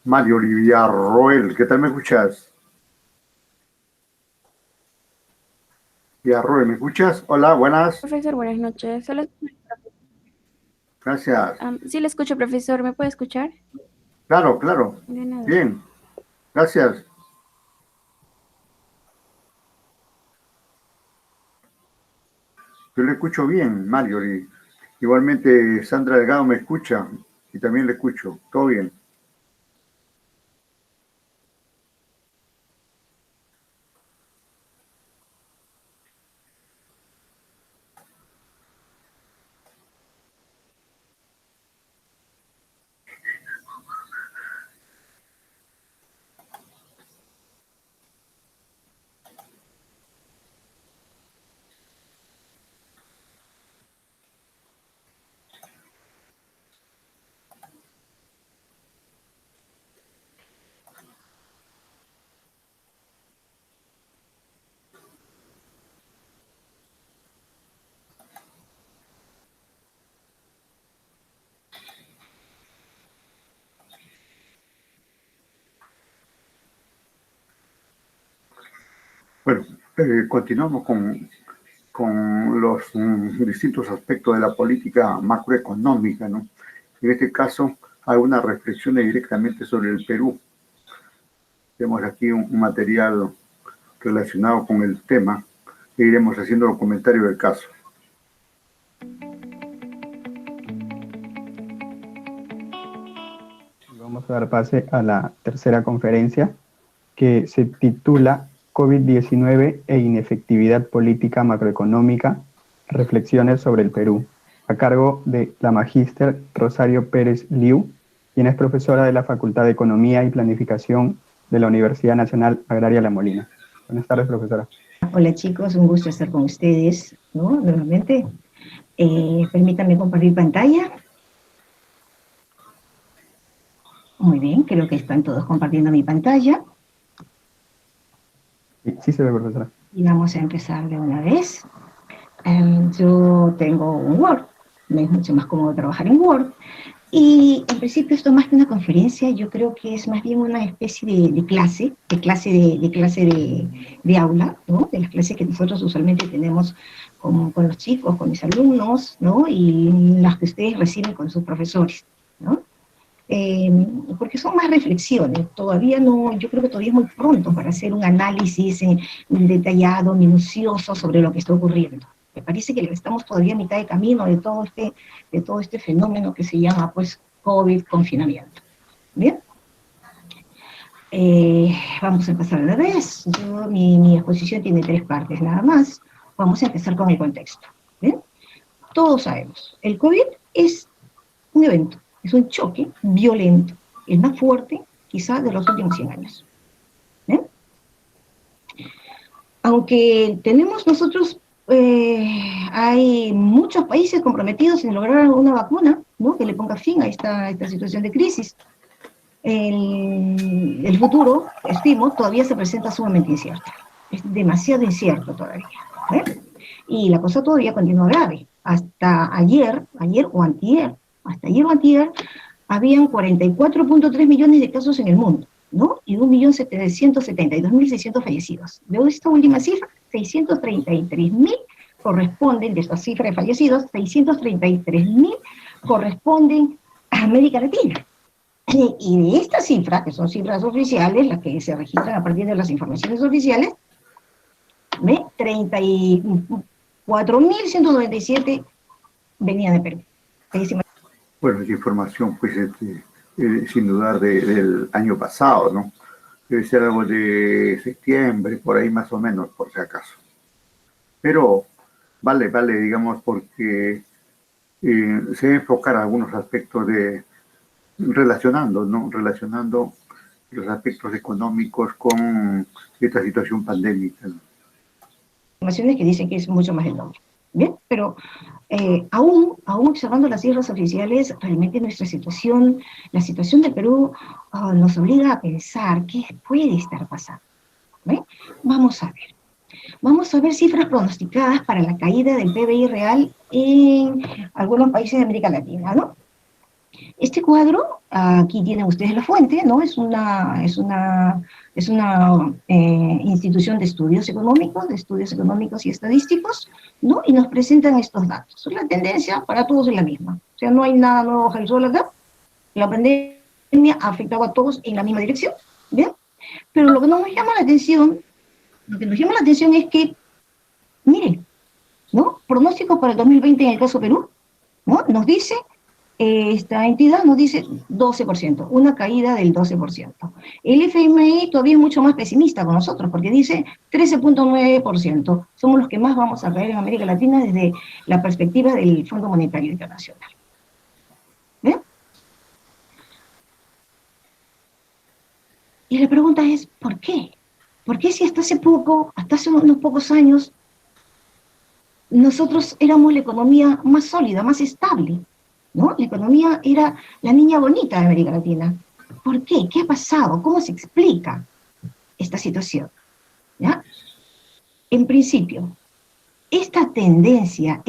Mario Villarroel, ¿qué tal me escuchas? Villarroel, ¿me escuchas? Hola, buenas. Profesor, buenas noches. Gracias. Sí le escucho, profesor. ¿Me puede escuchar? Claro, claro. De nada. Bien, gracias. Yo le escucho bien, Mario. Y igualmente Sandra Delgado me escucha y también le escucho. Todo bien. Bueno, continuamos con los distintos aspectos de la política macroeconómica, ¿no? En este caso, algunas reflexiones directamente sobre el Perú. Tenemos aquí un material relacionado con el tema e iremos haciendo los comentarios del caso. Vamos a dar pase a la tercera conferencia que se titula COVID-19 e inefectividad política macroeconómica, reflexiones sobre el Perú, a cargo de la magíster Rosario Pérez Liu, quien es profesora de la Facultad de Economía y Planificación de la Universidad Nacional Agraria La Molina. Buenas tardes, profesora. Hola chicos, un gusto estar con ustedes, ¿no? Nuevamente. Permítanme compartir pantalla. Muy bien, creo que están todos compartiendo mi pantalla. Sí se ve, profesora. Y vamos a empezar de una vez. Yo tengo un Word, me es mucho más cómodo trabajar en Word. Y en principio esto más que una conferencia, yo creo que es más bien una especie de clase de aula, ¿no? De las clases que nosotros usualmente tenemos con los chicos, con mis alumnos, ¿no? Y las que ustedes reciben con sus profesores, ¿no? Porque son más reflexiones, todavía no, yo creo que todavía es muy pronto para hacer un análisis detallado, minucioso sobre lo que está ocurriendo. Me parece que estamos todavía a mitad de camino de todo este fenómeno que se llama, pues, COVID, confinamiento. ¿Bien? Vamos a empezar una vez. Mi exposición tiene 3 partes nada más. Vamos a empezar con el contexto. ¿Bien? Todos sabemos, el COVID es un evento, es un choque violento, el más fuerte quizá de los últimos 100 años. ¿Bien? Aunque tenemos nosotros, hay muchos países comprometidos en lograr una vacuna, ¿no? Que le ponga fin a esta situación de crisis. El futuro, estimo, todavía se presenta sumamente incierto. Es demasiado incierto todavía. ¿Eh? Y la cosa todavía continúa grave. Hasta ayer o antier, habían 44.3 millones de casos en el mundo, ¿no? Y 1.772.600 fallecidos. De esta última cifra, 633.000 corresponden, de esta cifra de fallecidos, 633.000 corresponden a América Latina. Y de esta cifra, que son cifras oficiales, las que se registran a partir de las informaciones oficiales, 34.197 venían de Perú. Bueno, esa información, pues, sin dudar del año pasado, ¿no? Debe ser algo de septiembre, por ahí más o menos, por si acaso. Pero vale, digamos, porque se debe enfocar algunos aspectos relacionando los aspectos económicos con esta situación pandémica, ¿no? Informaciones que dicen que es mucho más el nombre. Bien, pero aún observando las cifras oficiales, realmente nuestra situación, la situación de Perú, nos obliga a pensar qué puede estar pasando. ¿Ve? Vamos a ver cifras pronosticadas para la caída del PBI real en algunos países de América Latina, ¿no? Este cuadro, aquí tienen ustedes la fuente, ¿no? Es una institución de estudios económicos y estadísticos, ¿no? Y nos presentan estos datos. La tendencia para todos es la misma. O sea, no hay nada nuevo bajo el sol acá. La pandemia ha afectado a todos en la misma dirección, ¿bien? Pero lo que nos llama la atención, es que, miren, ¿no? Pronósticos para el 2020 en el caso Perú, ¿no? Nos dice, esta entidad nos dice 12%, una caída del 12%. El FMI todavía es mucho más pesimista con nosotros, porque dice 13.9%. Somos los que más vamos a caer en América Latina desde la perspectiva del Fondo Monetario Internacional. ¿Ven? Y la pregunta es, ¿por qué? ¿Por qué si hasta hace unos pocos años, nosotros éramos la economía más sólida, más estable, ¿no? La economía era la niña bonita de América Latina. ¿Por qué? ¿Qué ha pasado? ¿Cómo se explica esta situación? ¿Ya? En principio, esta tendencia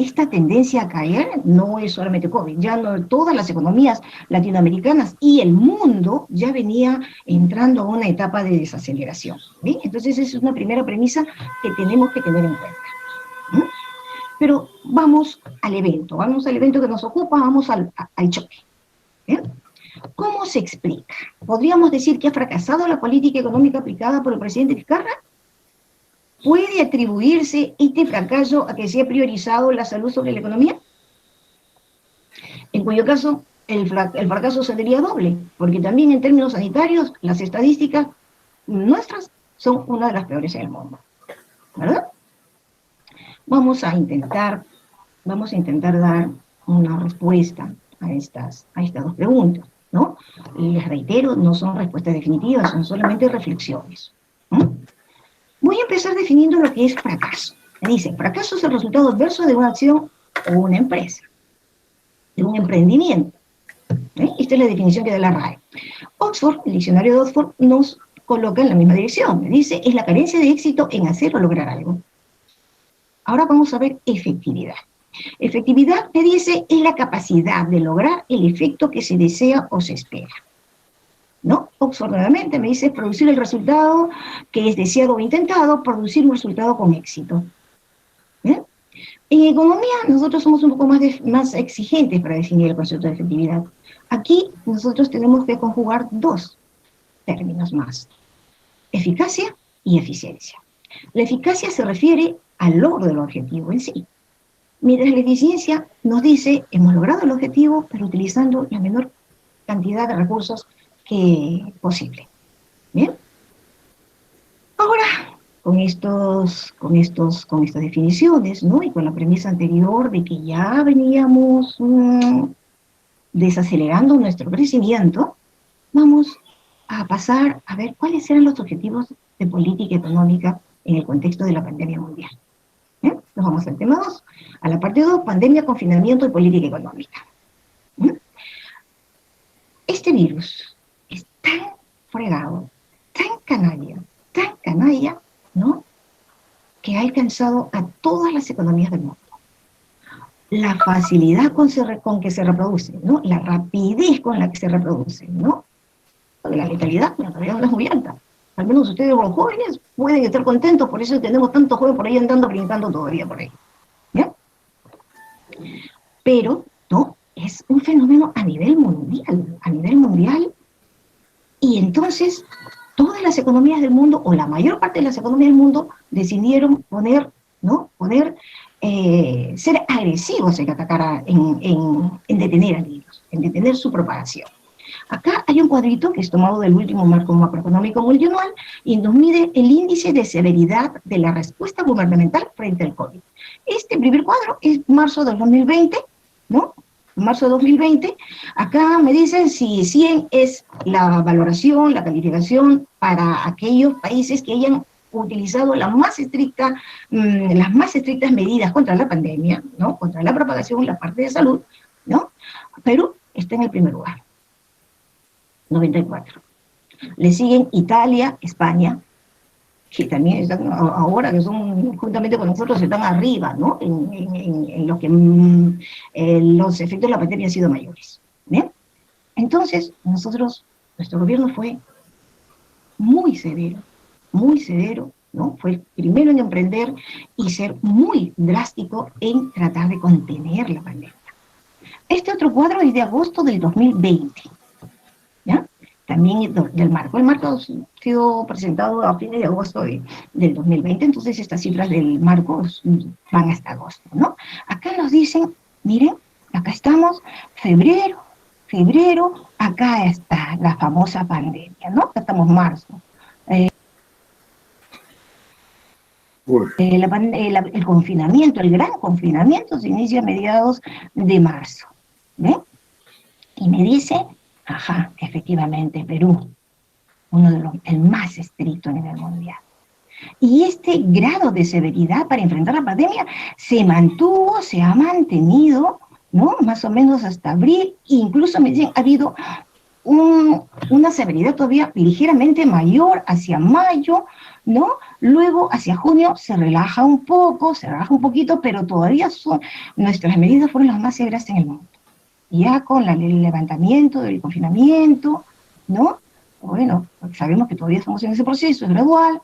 a caer no es solamente COVID, ya no, todas las economías latinoamericanas y el mundo ya venía entrando a una etapa de desaceleración. ¿Bien? Entonces, esa es una primera premisa que tenemos que tener en cuenta. ¿Mm? Pero vamos al evento que nos ocupa, vamos al choque. ¿Bien? ¿Cómo se explica? ¿Podríamos decir que ha fracasado la política económica aplicada por el presidente Vizcarra? ¿Puede atribuirse este fracaso a que se ha priorizado la salud sobre la economía? En cuyo caso, el fracaso sería doble, porque también en términos sanitarios, las estadísticas nuestras son una de las peores en el mundo. ¿Verdad? Vamos a intentar dar una respuesta a estas dos preguntas, ¿no? Les reitero, no son respuestas definitivas, son solamente reflexiones. ¿No? Voy a empezar definiendo lo que es fracaso. Me dice, fracaso es el resultado adverso de una acción o una empresa, de un emprendimiento. Esta es la definición que da la RAE. Oxford, el diccionario de Oxford, nos coloca en la misma dirección. Me dice, es la carencia de éxito en hacer o lograr algo. Ahora vamos a ver efectividad. Efectividad, me dice, es la capacidad de lograr el efecto que se desea o se espera. ¿No? Oxford nuevamente me dice, producir el resultado que es deseado o intentado, producir un resultado con éxito. ¿Bien? En economía, nosotros somos un poco más exigentes para definir el concepto de efectividad. Aquí, nosotros tenemos que conjugar dos términos más. Eficacia y eficiencia. La eficacia se refiere al logro del objetivo en sí. Mientras la eficiencia nos dice, hemos logrado el objetivo, pero utilizando la menor cantidad de recursos posible. ¿Bien? Ahora, con estas definiciones, ¿no? Y con la premisa anterior de que ya veníamos desacelerando nuestro crecimiento, vamos a pasar a ver cuáles eran los objetivos de política económica en el contexto de la pandemia mundial. ¿Bien? Nos vamos al tema 2, a la parte 2, pandemia, confinamiento y política económica. ¿Bien? Este virus es tan fregado, tan canalla, ¿no? Que ha alcanzado a todas las economías del mundo. La facilidad con que se reproduce, ¿no? La rapidez con la que se reproduce, ¿no? Porque la letalidad no es muy alta. Al menos ustedes, los jóvenes, pueden estar contentos, por eso tenemos tantos jóvenes por ahí andando, brincando todavía por ahí. ¿Bien? Pero, ¿no? Es un fenómeno a nivel mundial, y entonces todas las economías del mundo, o la mayor parte de las economías del mundo, decidieron ser agresivos en atacar, en detener al virus, en detener su propagación. Acá hay un cuadrito que es tomado del último marco macroeconómico multianual y nos mide el índice de severidad de la respuesta gubernamental frente al COVID. Este primer cuadro es marzo del 2020, ¿no? Marzo de 2020, acá me dicen si 100 es la valoración, la calificación para aquellos países que hayan utilizado las más estrictas medidas contra la pandemia, ¿no? Contra la propagación, la parte de salud, ¿no? Perú está en el primer lugar, 94. Le siguen Italia, España, que también están ahora, que son juntamente con nosotros, están arriba, ¿no? En los que los efectos de la pandemia han sido mayores. ¿Bien? Entonces, nuestro gobierno fue muy severo, ¿no? Fue el primero en emprender y ser muy drástico en tratar de contener la pandemia. Este otro cuadro es de agosto del 2020, ¿ya? También del marco. El marco ha sido presentado a fines de agosto del 2020, entonces estas cifras del marco van hasta agosto, ¿no? Acá nos dicen, miren, acá estamos, febrero, acá está la famosa pandemia, ¿no? Acá estamos marzo. El confinamiento, el gran confinamiento se inicia a mediados de marzo, ¿ve? Y me dice, ajá, efectivamente, Perú, el más estricto a nivel mundial. Y este grado de severidad para enfrentar la pandemia se ha mantenido, ¿no? Más o menos hasta abril, incluso me dicen, ha habido una severidad todavía ligeramente mayor hacia mayo, ¿no? Luego hacia junio se relaja un poquito, pero todavía nuestras medidas fueron las más severas en el mundo. Ya con el levantamiento del confinamiento, ¿no? Bueno, sabemos que todavía estamos en ese proceso, es gradual,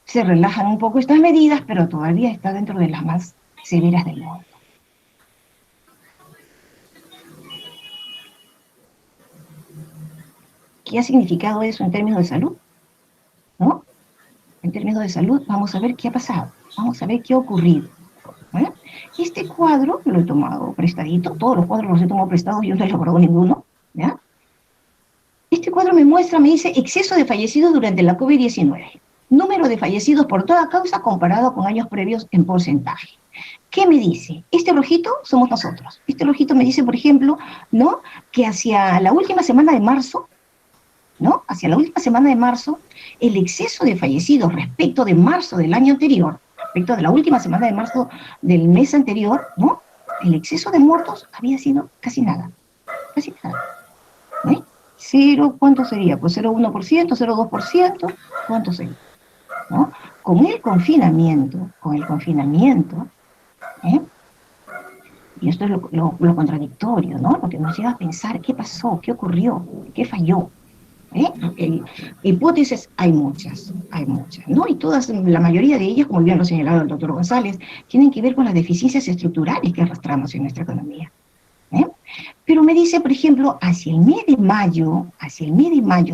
se relajan un poco estas medidas, pero todavía está dentro de las más severas del mundo. ¿Qué ha significado eso en términos de salud? ¿No? En términos de salud, vamos a ver qué ha pasado, vamos a ver qué ha ocurrido. ¿Vale? Este cuadro lo he tomado prestadito, todos los cuadros los he tomado prestados, yo no he elaborado ninguno, ¿ya? Este cuadro me dice, exceso de fallecidos durante la COVID-19, número de fallecidos por toda causa comparado con años previos en porcentaje. ¿Qué me dice? Este rojito somos nosotros. Este rojito me dice, por ejemplo, ¿no? Que hacia la última semana de marzo, ¿no? Hacia la última semana de marzo, el exceso de fallecidos respecto de marzo del año anterior, respecto de la última semana de marzo del mes anterior, ¿no? El exceso de muertos había sido casi nada. ¿No? ¿Cuánto sería? Pues 0,1%, 0,2%, ¿cuánto sería? ¿No? Con el confinamiento, ¿eh? Y esto es lo contradictorio, ¿no? Lo que nos lleva a pensar qué pasó, qué ocurrió, qué falló. Hipótesis hay muchas, ¿no? Y la mayoría de ellas, como bien lo ha señalado el doctor González, tienen que ver con las deficiencias estructurales que arrastramos en nuestra economía. Pero me dice, por ejemplo, hacia el mes de mayo,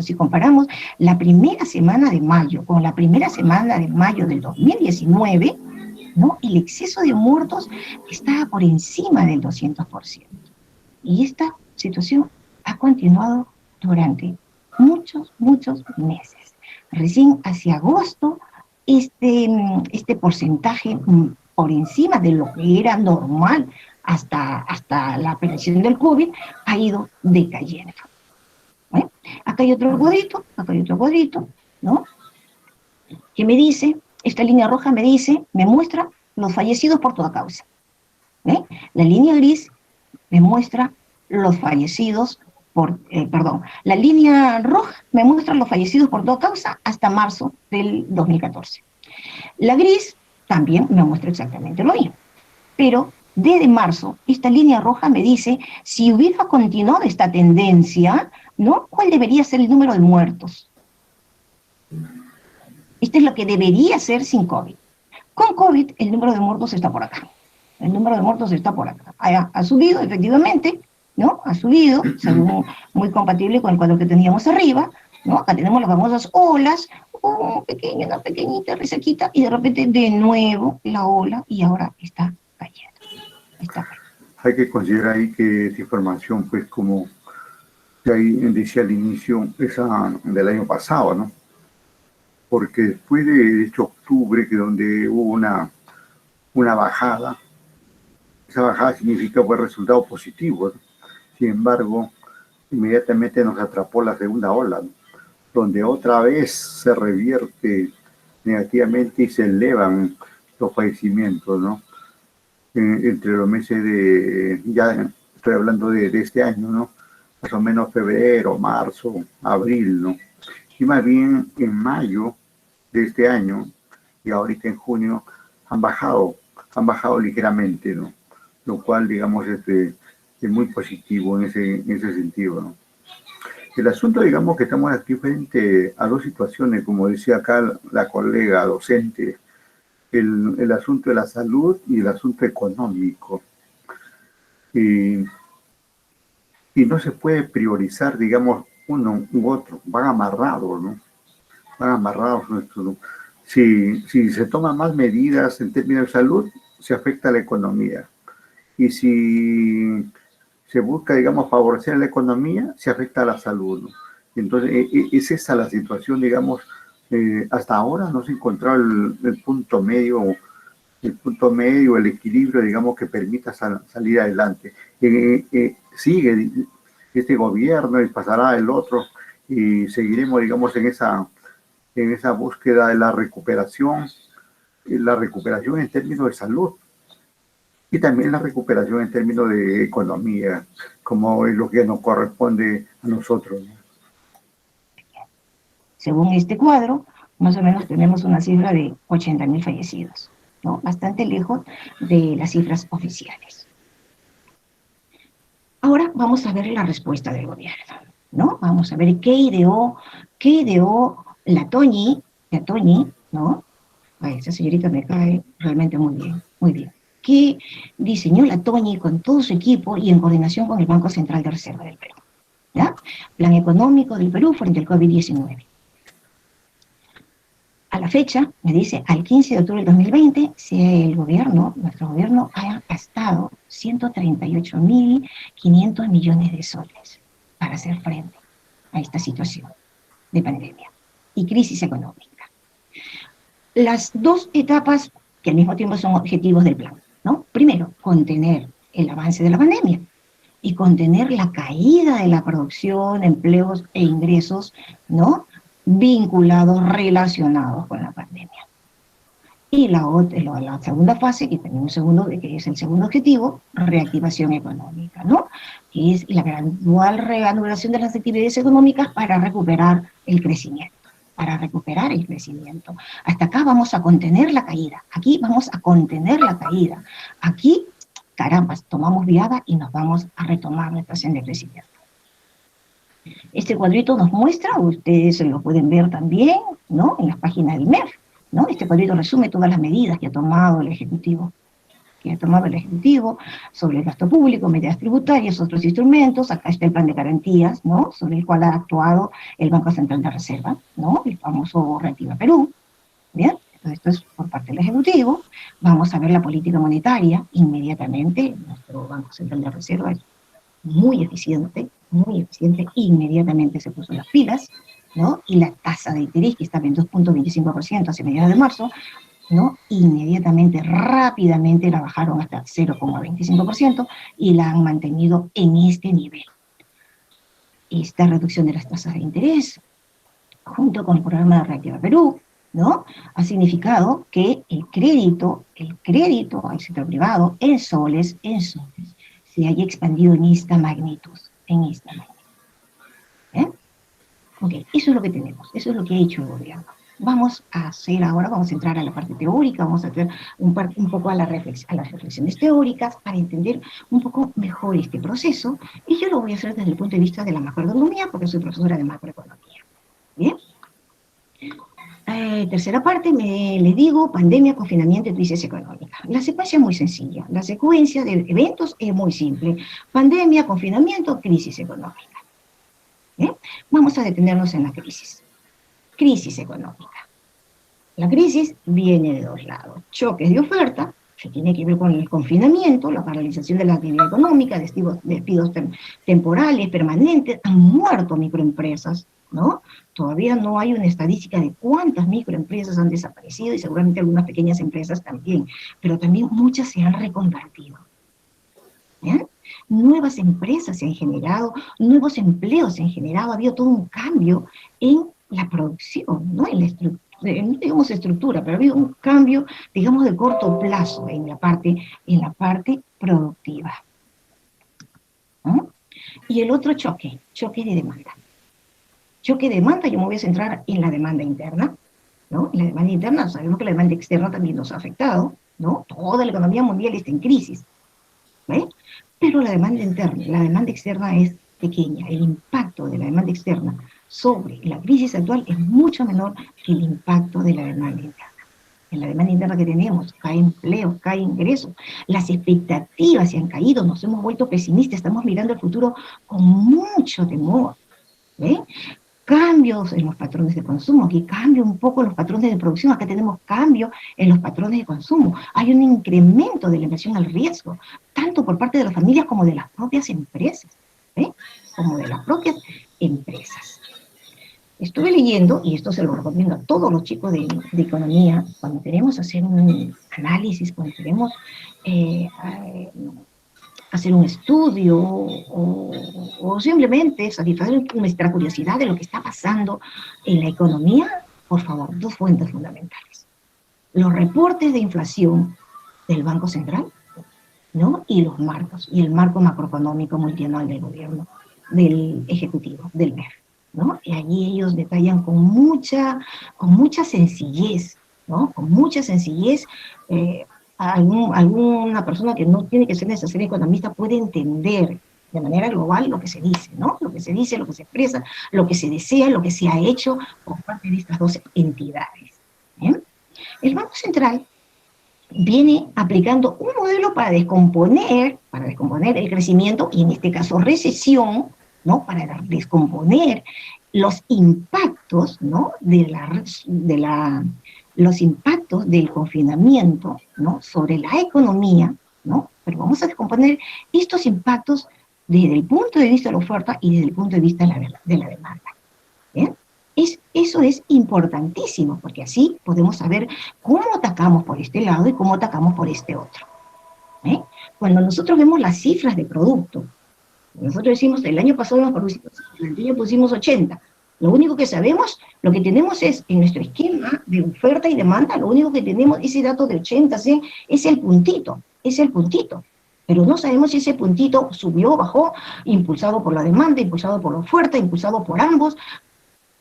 si comparamos la primera semana de mayo con la primera semana de mayo del 2019, ¿no? El exceso de muertos estaba por encima del 200%. Y esta situación ha continuado durante muchos meses. Recién hacia agosto, este porcentaje por encima de lo que era normal hasta la aparición del COVID ha ido decayendo. ¿Eh? Acá hay otro cuadrito, ¿no? Que me dice, esta línea roja me muestra los fallecidos por toda causa. La línea gris me muestra los fallecidos la línea roja me muestra los fallecidos por toda causa hasta marzo del 2014. La gris también me muestra exactamente lo mismo. Pero desde marzo, esta línea roja me dice, si hubiera continuado esta tendencia, ¿no? ¿Cuál debería ser el número de muertos? Esto es lo que debería ser sin COVID. Con COVID, el número de muertos está por acá. Ha subido, efectivamente, ¿no? Ha subido, según muy compatible con el cuadro que teníamos arriba, ¿no? Acá tenemos las famosas olas, una pequeñita resequita, y de repente de nuevo la ola, y ahora está cayendo. Hay que considerar ahí que esa información, pues como ya decía al inicio, esa del año pasado, ¿no? Porque después de octubre, que donde hubo una bajada, esa bajada significa pues resultados positivos, ¿no? Sin embargo, inmediatamente nos atrapó la segunda ola, ¿no? Donde otra vez se revierte negativamente y se elevan los fallecimientos, ¿no? Entre los meses ya estoy hablando de este año, ¿no? Más o menos febrero, marzo, abril, ¿no? Y más bien en mayo de este año y ahorita en junio han bajado ligeramente, ¿no? Lo cual, digamos, es muy positivo en ese sentido, ¿no? El asunto, digamos, que estamos aquí frente a dos situaciones, como decía acá la colega docente, el asunto de la salud y el asunto económico. Y, y no se puede priorizar, digamos, uno u otro, van amarrados, ¿no? Van amarrados nuestros. Si se toman más medidas en términos de salud, se afecta a la economía. Y si se busca, digamos, favorecer la economía, se afecta a la salud, ¿no? Entonces, es esa la situación, digamos, hasta ahora no se ha encontrado el punto medio, el equilibrio, digamos, que permita salir adelante. Sigue este gobierno y pasará el otro y seguiremos, digamos, en esa búsqueda de la recuperación en términos de salud y también la recuperación en términos de economía, como es lo que nos corresponde a nosotros, ¿no? Según este cuadro, más o menos tenemos una cifra de 80.000 fallecidos, ¿no? Bastante lejos de las cifras oficiales. Ahora vamos a ver la respuesta del gobierno, ¿no? Vamos a ver qué ideó la Toñi, ¿no? Ay, esa señorita me cae realmente muy bien, muy bien. Que diseñó la Toñi con todo su equipo y en coordinación con el Banco Central de Reserva del Perú, ¿ya? Plan económico del Perú frente al COVID-19. A la fecha, me dice, al 15 de octubre del 2020, si el gobierno, nuestro gobierno, ha gastado 138.500 millones de soles para hacer frente a esta situación de pandemia y crisis económica. Las dos etapas que al mismo tiempo son objetivos del plan, ¿no? Primero, contener el avance de la pandemia y contener la caída de la producción, empleos e ingresos, ¿no?, vinculados, relacionados con la pandemia. Y la segunda fase, que es el segundo objetivo, reactivación económica, ¿no?, que es la gradual reanudación de las actividades económicas para recuperar el crecimiento. Hasta acá vamos a contener la caída. Aquí vamos a contener la caída. Aquí, caramba, tomamos viada y nos vamos a retomar nuestra senda de crecimiento. Este cuadrito nos muestra, ustedes lo pueden ver también, ¿no?, en las páginas del MEF, ¿no? Este cuadrito resume todas las medidas que ha tomado el Ejecutivo, sobre el gasto público, medidas tributarias, otros instrumentos. Acá está el plan de garantías, ¿no?, sobre el cual ha actuado el Banco Central de Reserva, ¿no?, el famoso Reactiva Perú. Bien, entonces esto es por parte del Ejecutivo. Vamos a ver la política monetaria inmediatamente. Nuestro Banco Central de Reserva es muy eficiente, inmediatamente se puso las pilas, ¿no?, y la tasa de interés, que estaba en 2.25% hace mediados de marzo, ¿no?, inmediatamente, rápidamente la bajaron hasta 0.25% y la han mantenido en este nivel. Esta reducción de las tasas de interés, junto con el programa de Reactiva Perú, ¿no?, ha significado que el crédito al sector privado en soles, se haya expandido en esta magnitud. Ok, eso es lo que tenemos, eso es lo que ha hecho el gobierno. Vamos a entrar a la parte teórica, vamos a hacer un poco a las reflexiones teóricas para entender un poco mejor este proceso, y yo lo voy a hacer desde el punto de vista de la macroeconomía, porque soy profesora de macroeconomía. Bien. Tercera parte, les digo, pandemia, confinamiento y crisis económica. La secuencia es muy sencilla, la secuencia de eventos es muy simple. Pandemia, confinamiento, crisis económica. ¿Bien? Vamos a detenernos en la crisis. Crisis económica. La crisis viene de dos lados. Choques de oferta, que tiene que ver con el confinamiento, la paralización de la actividad económica, despidos temporales, permanentes. Han muerto microempresas, ¿no? Todavía no hay una estadística de cuántas microempresas han desaparecido, y seguramente algunas pequeñas empresas también, pero también muchas se han reconvertido. ¿Bien? Nuevas empresas se han generado, nuevos empleos se han generado, ha habido todo un cambio en la producción, ¿no?, en la estructura, pero ha habido un cambio, digamos, de corto plazo en la parte productiva. ¿No? Y el otro choque de demanda. Choque de demanda, yo me voy a centrar en la demanda interna, ¿no? En la demanda interna, sabemos que la demanda externa también nos ha afectado, ¿no? Toda la economía mundial está en crisis, ¿ve? Pero la demanda interna, la demanda externa es pequeña. El impacto de la demanda externa sobre la crisis actual es mucho menor que el impacto de la demanda interna. En la demanda interna que tenemos, cae empleo, cae ingresos, las expectativas se han caído, nos hemos vuelto pesimistas, estamos mirando el futuro con mucho temor. ¿Ve? Cambios en los patrones de consumo, aquí cambia un poco los patrones de producción, acá tenemos cambio en los patrones de consumo, hay un incremento de la inversión al riesgo, tanto por parte de las familias como de las propias empresas, ¿eh? Como de las propias empresas. Estuve leyendo, y esto se lo recomiendo a todos los chicos de economía, cuando queremos hacer un análisis, cuando queremos hacer un estudio o simplemente satisfacer nuestra curiosidad de lo que está pasando en la economía, por favor, dos fuentes fundamentales. Los reportes de inflación del Banco Central, ¿no? Y los marcos, y el marco macroeconómico multianual del gobierno, del Ejecutivo, del MEF, ¿no? Y allí ellos detallan con mucha sencillez, ¿no? Con mucha sencillez, alguna persona que no tiene que ser necesariamente economista puede entender de manera global lo que se dice, ¿no? Lo que se dice, lo que se expresa, lo que se desea, lo que se ha hecho por parte de estas dos entidades. ¿Bien? El Banco Central viene aplicando un modelo para descomponer el crecimiento, y en este caso recesión, ¿no? Para descomponer los impactos, ¿no? Los impactos del confinamiento, ¿no? Sobre la economía, ¿no? Pero vamos a descomponer estos impactos desde el punto de vista de la oferta y desde el punto de vista de la demanda. ¿Bien? Eso es importantísimo, porque así podemos saber cómo atacamos por este lado y cómo atacamos por este otro. ¿Eh? Cuando nosotros vemos las cifras de producto, nosotros decimos, el año pasado pusimos 80. Lo único que sabemos, lo que tenemos es, en nuestro esquema de oferta y demanda, lo único que tenemos, ese dato de 80, 100, es el puntito. Pero no sabemos si ese puntito subió, bajó, impulsado por la demanda, impulsado por la oferta, impulsado por ambos.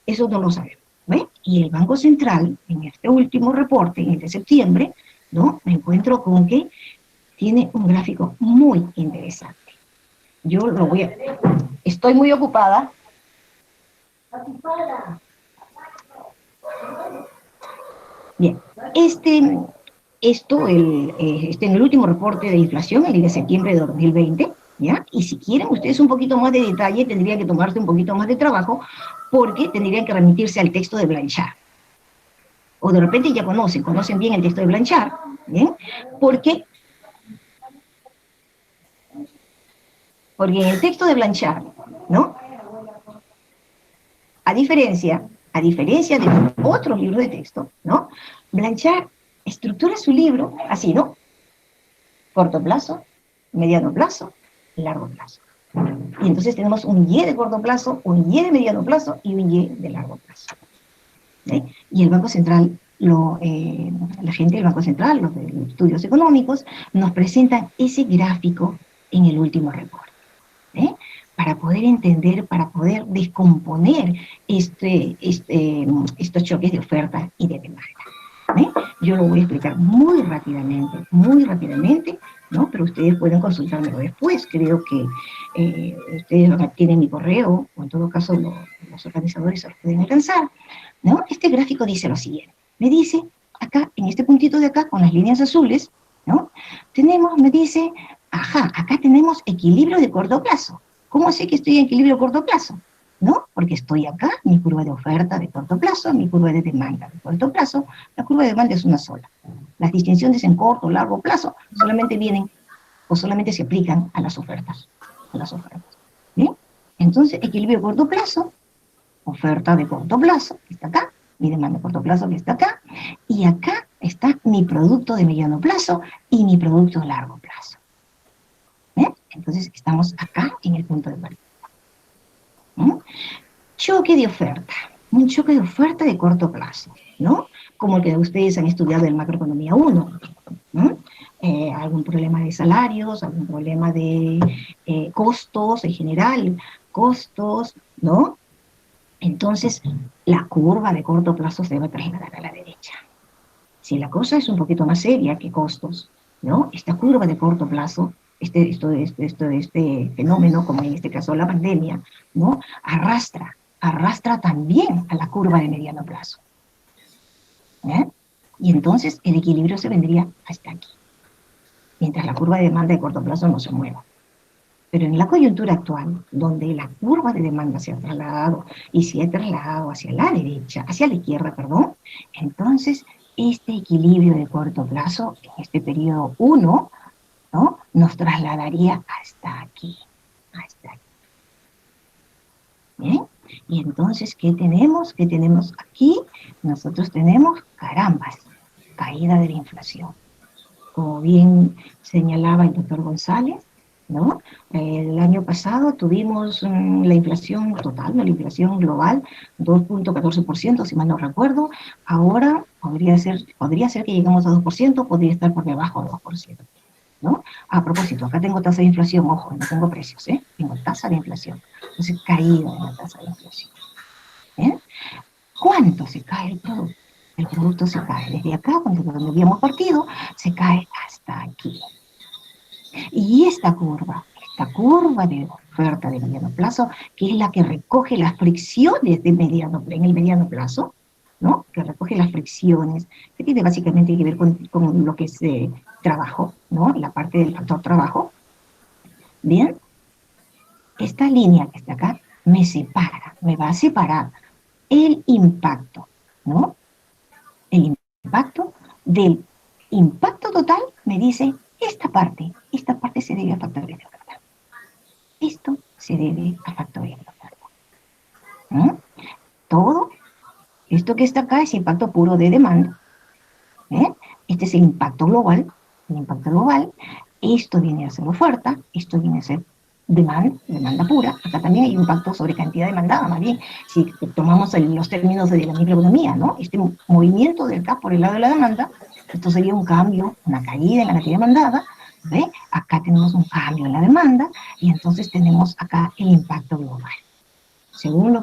Eso no lo sabemos. ¿Ve? Y el Banco Central, en este último reporte, en el de septiembre, ¿no? Me encuentro con que tiene un gráfico muy interesante. Yo lo voy a... Estoy muy ocupada. Bien, en el último reporte de inflación, el de septiembre de 2020, ¿ya? Y si quieren ustedes un poquito más de detalle, tendrían que tomarse un poquito más de trabajo, porque tendrían que remitirse al texto de Blanchard. O de repente ya conocen bien el texto de Blanchard, ¿bien? Porque en el texto de Blanchard, ¿no? A diferencia de otros libros de texto, ¿no? Blanchard estructura su libro así, ¿no? Corto plazo, mediano plazo, largo plazo. Y entonces tenemos un Y de corto plazo, un Y de mediano plazo y un Y de largo plazo. ¿Sí? Y el Banco Central, la gente del Banco Central, los de los estudios económicos, nos presentan ese gráfico en el último reporte. Para poder entender, para poder descomponer estos choques de oferta y de demanda. Yo lo voy a explicar muy rápidamente, ¿no? Pero ustedes pueden consultármelo después. Creo que ustedes tienen mi correo, o en todo caso los organizadores se los pueden alcanzar, ¿no? Este gráfico dice lo siguiente. Me dice, acá, en este puntito de acá, con las líneas azules, ¿no? Me dice, acá tenemos equilibrio de corto plazo. ¿Cómo sé que estoy en equilibrio de corto plazo? ¿No? Porque estoy acá, mi curva de oferta de corto plazo, mi curva de demanda de corto plazo. La curva de demanda es una sola. Las distinciones en corto o largo plazo solamente vienen o solamente se aplican a las ofertas. ¿Bien? Entonces, equilibrio de corto plazo, oferta de corto plazo, que está acá, mi demanda de corto plazo, que está acá, y acá está mi producto de mediano plazo y mi producto de largo plazo. Entonces, estamos acá en el punto de partida. Choque de oferta. Un choque de oferta de corto plazo, ¿no? Como el que ustedes han estudiado en Macroeconomía 1. Algún problema de salarios, algún problema de costos en general, ¿no? Entonces, la curva de corto plazo se debe trasladar a la derecha. Si la cosa es un poquito más seria que costos, ¿no? Esta curva de corto plazo este fenómeno, como en este caso la pandemia, ¿no? Arrastra también a la curva de mediano plazo. ¿Eh? Y entonces el equilibrio se vendría hasta aquí, mientras la curva de demanda de corto plazo no se mueva. Pero en la coyuntura actual, donde la curva de demanda se ha trasladado y se ha trasladado hacia la derecha, hacia la izquierda, perdón, entonces este equilibrio de corto plazo, en este periodo 1, ¿no? Nos trasladaría hasta aquí, hasta aquí. ¿Bien? Y entonces, ¿qué tenemos? ¿Qué tenemos aquí? Nosotros tenemos, carambas, caída de la inflación. Como bien señalaba el doctor González, ¿no? El año pasado tuvimos la inflación total, ¿no? La inflación global, 2.14%, si mal no recuerdo. Ahora podría ser que lleguemos a 2%, podría estar por debajo de 2%. ¿No? A propósito, acá tengo tasa de inflación, ojo, no tengo precios, ¿eh? Tengo tasa de inflación. Entonces, caída en la tasa de inflación. ¿Eh? ¿Cuánto se cae el producto? El producto se cae desde acá, donde habíamos partido, se cae hasta aquí. Y esta curva de oferta de mediano plazo, que es la que recoge las fricciones en el mediano plazo, ¿no? Que recoge las fricciones, que tiene básicamente que ver con lo que es trabajo, ¿no? La parte del factor trabajo. Bien, esta línea que está acá me va a separar el impacto, ¿no? El impacto del impacto total me dice esta parte se debe a factores de oferta. Esto se debe a factores de oferta. ¿Mm? Todo esto que está acá es impacto puro de demanda. ¿Eh? Este es el impacto global. El impacto global, esto viene a ser oferta, esto viene a ser demanda pura. Acá también hay impacto sobre cantidad demandada, más bien, si tomamos los términos de la microeconomía, ¿no? Este movimiento del CAP por el lado de la demanda, esto sería un cambio, una caída en la cantidad demandada, ¿ve? Acá tenemos un cambio en la demanda, y entonces tenemos acá el impacto global. Según lo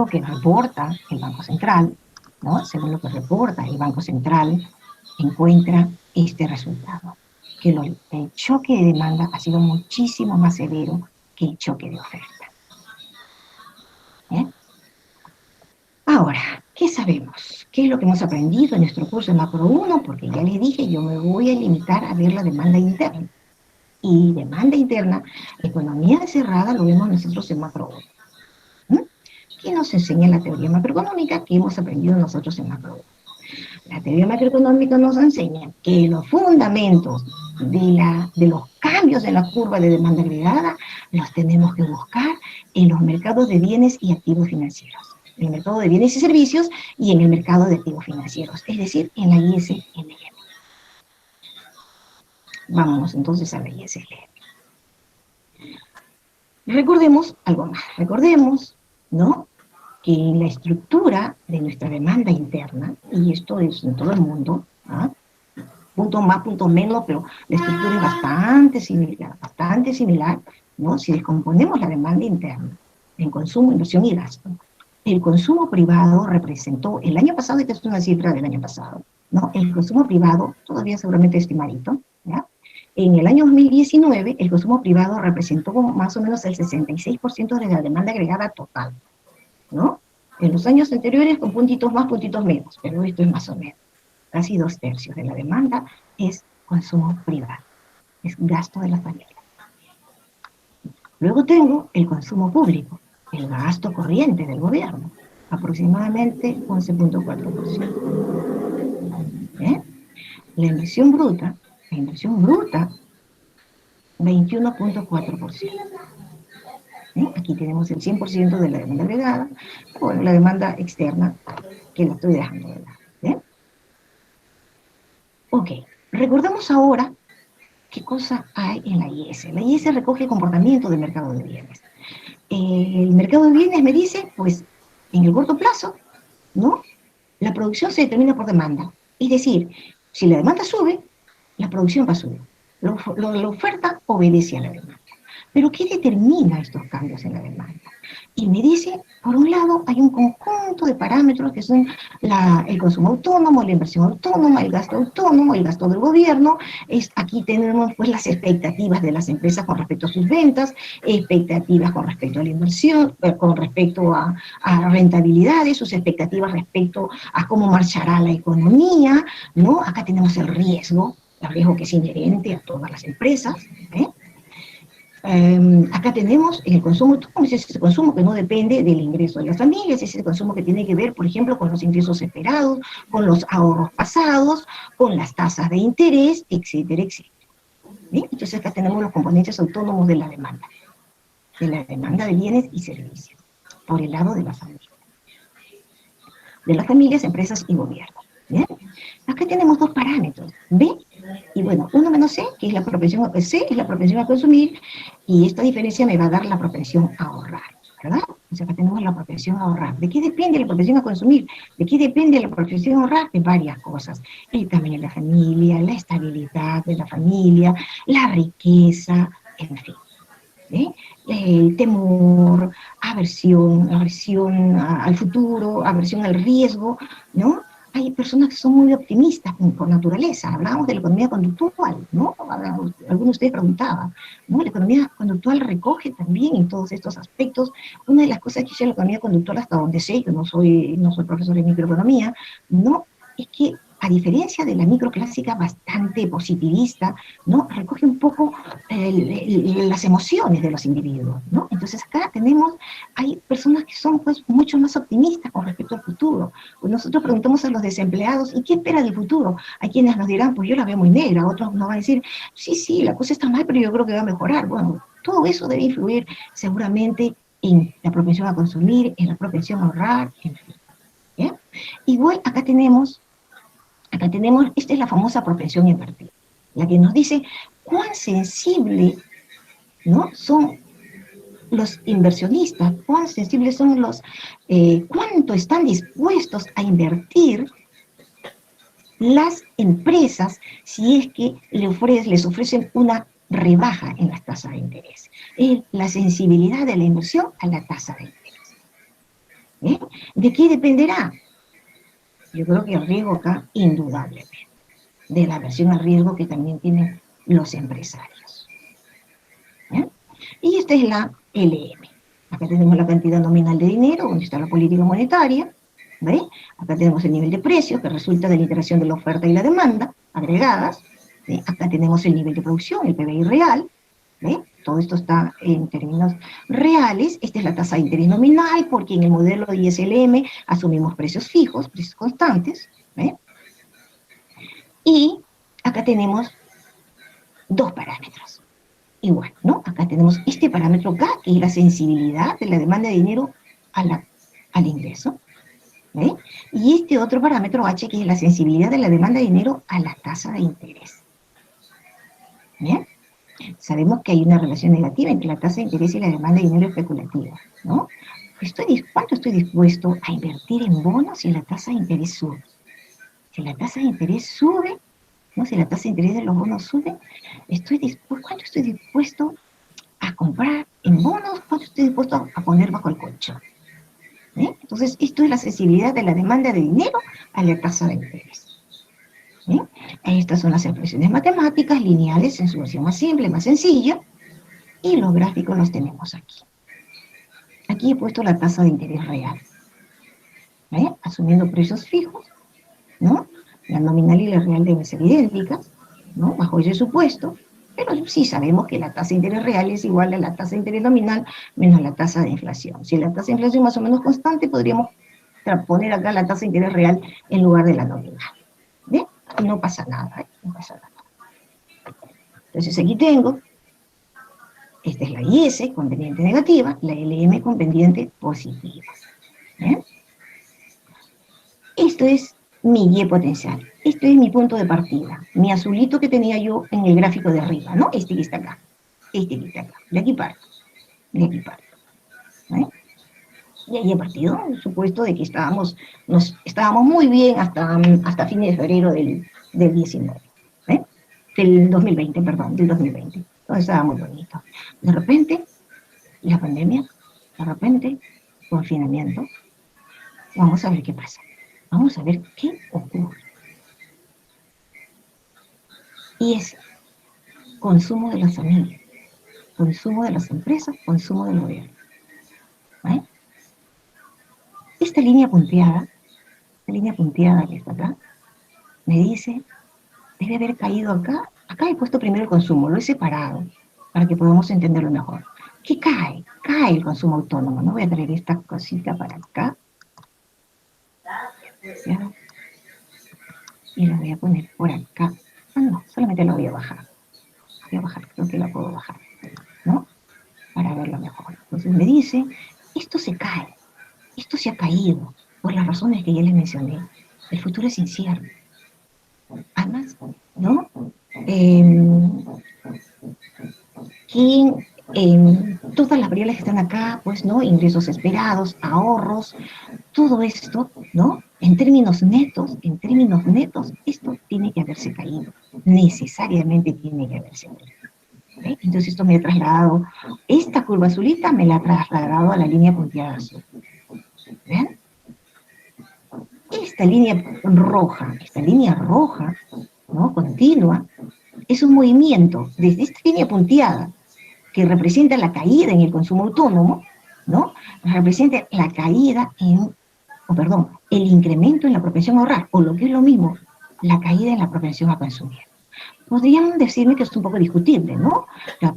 que reporta el Banco Central, ¿no? Según lo que reporta el Banco Central, encuentra este resultado, que el choque de demanda ha sido muchísimo más severo que el choque de oferta. ¿Eh? Ahora, ¿qué sabemos? ¿Qué es lo que hemos aprendido en nuestro curso de Macro 1? Porque ya les dije, yo me voy a limitar a ver la demanda interna. Y demanda interna, economía encerrada, lo vemos nosotros en Macro 1. ¿Qué nos enseña la teoría macroeconómica que hemos aprendido nosotros en Macro 1? La teoría macroeconómica nos enseña que los fundamentos de los cambios en la curva de demanda agregada los tenemos que buscar en los mercados de bienes y activos financieros. En el mercado de bienes y servicios y en el mercado de activos financieros, es decir, en la ISLM. Vámonos entonces a la ISLM. Recordemos algo más, ¿no? Que en la estructura de nuestra demanda interna, y esto es en todo el mundo, ¿ah? Puntos más, puntos menos, pero la estructura es bastante similar, ¿no? Si descomponemos la demanda interna en consumo, inversión y gasto, el consumo privado representó, el año pasado, esta es una cifra del año pasado, ¿no? El consumo privado, todavía seguramente estimadito, ¿ya? En el año 2019, el consumo privado representó más o menos el 66% de la demanda agregada total, ¿no? En los años anteriores con puntitos más, puntitos menos, pero esto es más o menos. Casi 2/3 de la demanda es consumo privado, es gasto de la familia. Luego tengo el consumo público, el gasto corriente del gobierno, aproximadamente 11.4%. ¿Eh? La inversión bruta, 21.4%. Aquí tenemos el 100% de la demanda agregada, bueno, la demanda externa, que la estoy dejando de lado. Ok, recordemos ahora qué cosa hay en la IS. La IS recoge el comportamiento del mercado de bienes. El mercado de bienes me dice, pues, en el corto plazo, ¿no? La producción se determina por demanda. Es decir, si la demanda sube, la producción va a subir. La oferta obedece a la demanda. Pero ¿qué determina estos cambios en la demanda? Y me dice, por un lado, hay un conjunto de parámetros que son el consumo autónomo, la inversión autónoma, el gasto del gobierno. Aquí tenemos pues las expectativas de las empresas con respecto a sus ventas, expectativas con respecto a la inversión, con respecto a rentabilidades, sus expectativas respecto a cómo marchará la economía, ¿no? Acá tenemos el riesgo que es inherente a todas las empresas, ¿eh? Acá tenemos el consumo autónomo, es ese consumo que no depende del ingreso de las familias, es ese consumo que tiene que ver, por ejemplo, con los ingresos esperados, con los ahorros pasados, con las tasas de interés, etcétera, etcétera. ¿Bien? Entonces acá tenemos los componentes autónomos de la demanda de bienes y servicios, por el lado de las familias, empresas y gobierno. ¿Bien? Acá tenemos dos parámetros, B y bueno, 1 menos C, que es la propensión, C es la propensión a consumir, y esta diferencia me va a dar la propensión a ahorrar, ¿verdad? O sea, acá tenemos la propensión a ahorrar. ¿De qué depende la propensión a consumir? ¿De qué depende la propensión a ahorrar? De varias cosas. El tamaño de la familia, la estabilidad de la familia, la riqueza, en fin. ¿Eh? El temor, aversión al futuro, aversión al riesgo, ¿no? Hay personas que son muy optimistas por naturaleza. Hablábamos de la economía conductual, ¿no? Algunos de ustedes preguntaban, ¿no? La economía conductual recoge también en todos estos aspectos. Una de las cosas que hice la economía conductual, hasta donde sé, yo no soy profesor de microeconomía, no, es que a diferencia de la microclásica bastante positivista, ¿no? Recoge un poco las emociones de los individuos, ¿no? Entonces acá hay personas que son pues mucho más optimistas con respecto al futuro. Pues nosotros preguntamos a los desempleados, ¿y qué espera del futuro? Hay quienes nos dirán, pues yo la veo muy negra, otros nos van a decir, sí, la cosa está mal, pero yo creo que va a mejorar. Bueno, todo eso debe influir seguramente en la propensión a consumir, en la propensión a ahorrar, en fin. ¿Bien? Igual acá tenemos, esta es la famosa propensión invertida, la que nos dice cuán sensible, ¿no? son los inversionistas, cuán sensibles son cuánto están dispuestos a invertir las empresas si es que les ofrecen una rebaja en las tasas de interés. Es la sensibilidad de la inversión a la tasa de interés. ¿Eh? ¿De qué dependerá? Yo creo que el riesgo acá, indudablemente, de la aversión al riesgo que también tienen los empresarios. ¿Eh? Y esta es la LM. Acá tenemos la cantidad nominal de dinero, donde está la política monetaria. ¿Ve? Acá tenemos el nivel de precios, que resulta de la interacción de la oferta y la demanda, agregadas. ¿Ve? Acá tenemos el nivel de producción, el PBI real. ¿Ve? Todo esto está en términos reales. Esta es la tasa de interés nominal, porque en el modelo de ISLM asumimos precios fijos, precios constantes. ¿Ve? Y acá tenemos dos parámetros. Igual, ¿no? Acá tenemos este parámetro K, que es la sensibilidad de la demanda de dinero al ingreso. ¿Ve? Y este otro parámetro H, que es la sensibilidad de la demanda de dinero a la tasa de interés. ¿Bien? Sabemos que hay una relación negativa entre la tasa de interés y la demanda de dinero especulativa, ¿no? ¿Cuánto estoy dispuesto a invertir en bonos si la tasa de interés sube? Si la tasa de interés sube, ¿no? Si la tasa de interés de los bonos sube, ¿cuánto estoy dispuesto a comprar en bonos? ¿Cuánto estoy dispuesto a poner bajo el colchón? ¿Eh? Entonces, esto es la sensibilidad de la demanda de dinero a la tasa de interés. ¿Eh? Estas son las expresiones matemáticas lineales en su versión más simple, más sencilla, y los gráficos los tenemos aquí. Aquí he puesto la tasa de interés real, ¿eh? Asumiendo precios fijos, ¿no? La nominal y la real deben ser idénticas, ¿no? Bajo ese supuesto, pero sí sabemos que la tasa de interés real es igual a la tasa de interés nominal menos la tasa de inflación. Si la tasa de inflación es más o menos constante, podríamos poner acá la tasa de interés real en lugar de la nominal. ¿Bien? Y no pasa nada, ¿eh? No pasa nada. Entonces aquí tengo, esta es la IS con pendiente negativa, la LM con pendiente positiva. ¿Bien? Esto es mi Y potencial. Esto es mi punto de partida. Mi azulito que tenía yo en el gráfico de arriba, ¿no? Este que está acá. Este que está acá. De aquí parto. De aquí parto. ¿Eh? Y ahí he partido, por supuesto, de que estábamos muy bien hasta fines de febrero del 19. ¿Eh? Del 2020, perdón, del 2020. todo estaba muy bonito. De repente, la pandemia, de repente, confinamiento. Vamos a ver qué pasa. Vamos a ver qué ocurre. Y es consumo de las familias, consumo de las empresas, consumo del gobierno. ¿Vale? Esta línea punteada que está acá, me dice, debe haber caído acá. Acá he puesto primero el consumo, lo he separado, para que podamos entenderlo mejor. ¿Qué cae? Cae el consumo autónomo. No voy a traer esta cosita para acá. ¿Ya? Y la voy a poner por acá. Ah, no, solamente la voy a bajar. Voy a bajar, creo que la puedo bajar, ¿no? Para verlo mejor. Entonces me dice, esto se cae, esto se ha caído, por las razones que ya les mencioné. El futuro es incierto. Además, ¿no? Todas las variables que están acá, pues, ¿no? Ingresos esperados, ahorros, todo esto, ¿no? En términos netos, esto tiene que haberse caído. Necesariamente tiene que haberse caído. ¿Ve? Entonces esto me ha trasladado, esta curva azulita me la ha trasladado a la línea punteada azul. ¿Ven? Esta línea roja, ¿no? Continua, es un movimiento desde esta línea punteada que representa la caída en el consumo autónomo, ¿no? Representa la caída el incremento en la propensión a ahorrar, o lo que es lo mismo, la caída en la propensión a consumir. Podrían decirme que es un poco discutible, ¿no?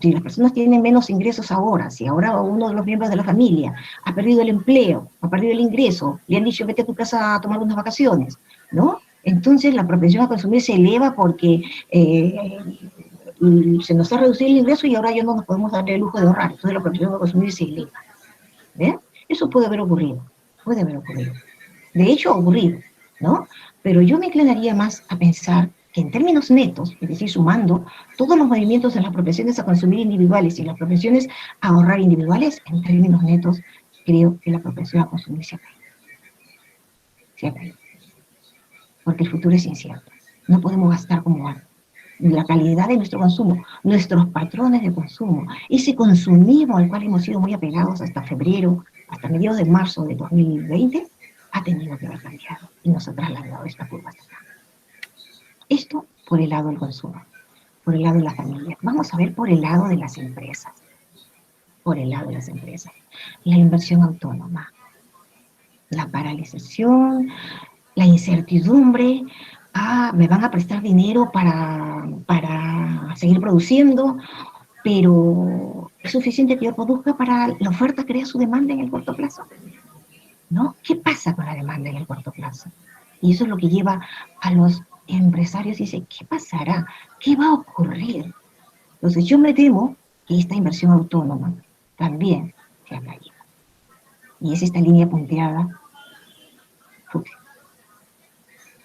Si las personas tienen menos ingresos ahora, si ahora uno de los miembros de la familia ha perdido el empleo, ha perdido el ingreso, le han dicho vete a tu casa a tomar unas vacaciones, ¿no? Entonces la propensión a consumir se eleva porque se nos ha reducido el ingreso y ahora ya no nos podemos dar el lujo de ahorrar, entonces la propensión a consumir se eleva. ¿Ven? Eso puede haber ocurrido. De hecho ha ocurrido, ¿no? Pero yo me inclinaría más a pensar que en términos netos, es decir, sumando todos los movimientos en las propensiones a consumir individuales y las propensiones a ahorrar individuales, en términos netos, creo que la propensión a consumir se ha caído. Se ha caído. Porque el futuro es incierto. No podemos gastar como antes. La calidad de nuestro consumo, nuestros patrones de consumo, ese consumismo al cual hemos sido muy apegados hasta febrero, hasta mediados de marzo de 2020, ha tenido que haber cambiado y nos ha trasladado esta curva hasta acá. Esto por el lado del consumo, por el lado de la familia. Vamos a ver por el lado de las empresas. La inversión autónoma, la paralización, la incertidumbre. Me van a prestar dinero para seguir produciendo, pero ¿es suficiente que yo produzca para la oferta crea su demanda en el corto plazo? ¿No? ¿Qué pasa con la demanda en el corto plazo? Y eso es lo que lleva a los empresarios y dice, ¿qué pasará? ¿Qué va a ocurrir? Entonces yo me temo que esta inversión autónoma también se ha caído. Y es esta línea punteada,